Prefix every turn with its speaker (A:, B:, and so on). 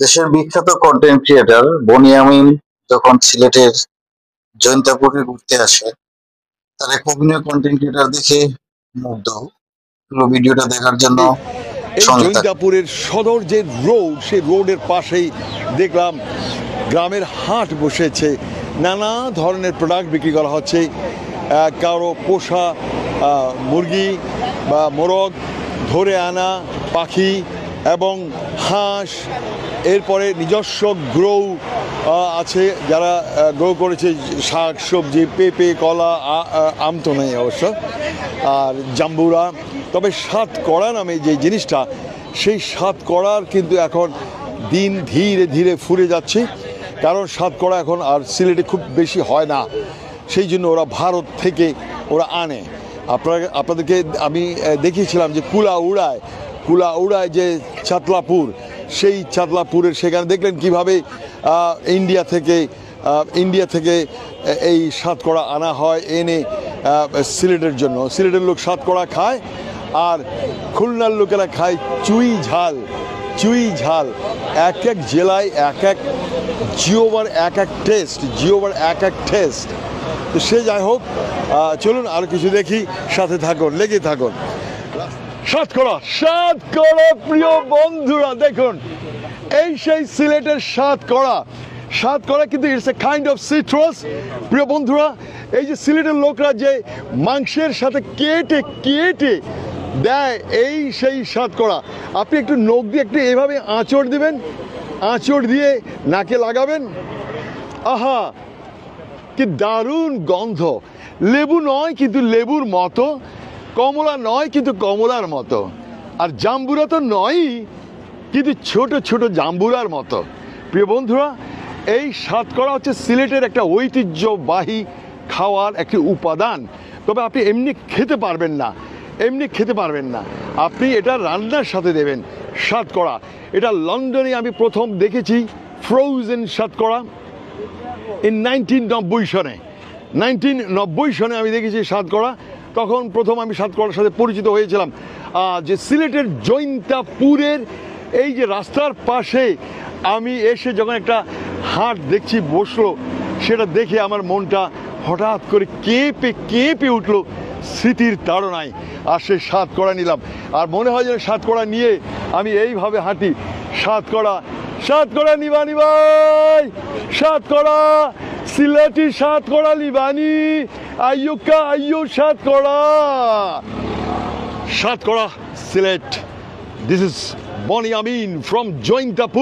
A: দেশের বিখ্যাত content creator Boni Amin যখন সিলেটের জৈন্তাপুরে ঘুরতে আসে, তার এক অভিনয় কন্টেন্ট ক্রিয়েটর দেখে মুগ্ধ। পুরো ভিডিওটা দেখার জন্য
B: এই
A: সঙ্গে থাকুন।
B: জৈন্তাপুরের সদর যে রোড, সেই রোডের পাশেই দেখলাম গ্রামের হাট বসেছে। নানা ধরনের প্রোডাক্ট বিক্রি করা হচ্ছে। কারো পোষা মুরগি বা মোরগ, ধরে আনা পাখি এবং হাঁস, এরপরে নিজস্ব গ্রো আছে, যারা গ্রো করেছে শাক সবজি, পেঁপে, কলা, আম তো নেই অবশ্য, আর জাম্বুরা। তবে সাতকড়া নামে যে জিনিসটা, সেই সাতকড়ার কিন্তু এখন দিন ধীরে ধীরে ফুরে যাচ্ছে, কারণ সাতকড়া এখন আর সিলেটে খুব বেশি হয় না, সেই জন্য ওরা ভারত থেকে ওরা আনে। আপনাদেরকে আমি দেখিয়েছিলাম যে কুলাউড়ায় যে চাতলাপুর, সেই চাতলাপুরের সেখানে দেখলেন কিভাবে ইন্ডিয়া থেকে এই সাতকড়া আনা হয়, এনে সিলেটের জন্য। সিলেটের লোক সাতকড়া খায়, আর খুলনার লোকেরা খায় চুই ঝাল। এক এক জেলায় এক এক জিওবার এক এক টেস্ট। তো সে যাই হোক, চলুন আর কিছু দেখি, সাথে থাকুন, লেগে থাকুন। সাতকড়া প্রিয় বন্ধুরা, দেখুন এই সেই সিলেটের সাতকড়া কিন্তু it's a kind of citrus. প্রিয় বন্ধুরা, এই যে সিলেটের লোকরা যে মাংসের সাথে কেটে দেয়, এই সেই সাতকড়া। আপনি একটু নখ দিয়ে একটু এভাবে আঁচড় দিবেন, আঁচড় দিয়ে নাকে লাগাবেন, আহা কি দারুণ গন্ধ। লেবু নয় কিন্তু লেবুর মতো, কমলা নয় কিন্তু কমলার মতো, আর জাম্বুরা তো নয়ই কিন্তু ছোট ছোট জাম্বুরার মতো। প্রিয় বন্ধুরা, এই সাতকড়া হচ্ছে সিলেটের একটা ঐতিহ্যবাহী খাওয়ার একটি উপাদান। তবে আপনি এমনি খেতে পারবেন না, আপনি এটা রান্নার সাথে দেবেন। সাতকড়া এটা লন্ডনে আমি প্রথম দেখেছি, ফ্রোজেন সাতকড়া ইন 1990 সনে আমি দেখেছি সাতকড়া। তখন প্রথম আমি সাতকড়ার সাথে পরিচিত হয়েছিলাম। যে সিলেটের জৈন্তাপুরের এই যে রাস্তার পাশে আমি এসে যখন একটা হাট দেখছি বসলো, সেটা দেখে আমার মনটা হঠাৎ করে কেঁপে উঠলো স্মৃতির তাড়নায়। আর সে সাতকড়া নিলাম, আর মনে হয় যেন সাতকড়া নিয়ে আমি এইভাবে হাঁটি। সাতকড়া নিবানি ভাই, সাতকড়া সিলেটি সাতকড়া লিবানি, আইয়ো satkara Sylhet. This is Boni Amin from Jointapur.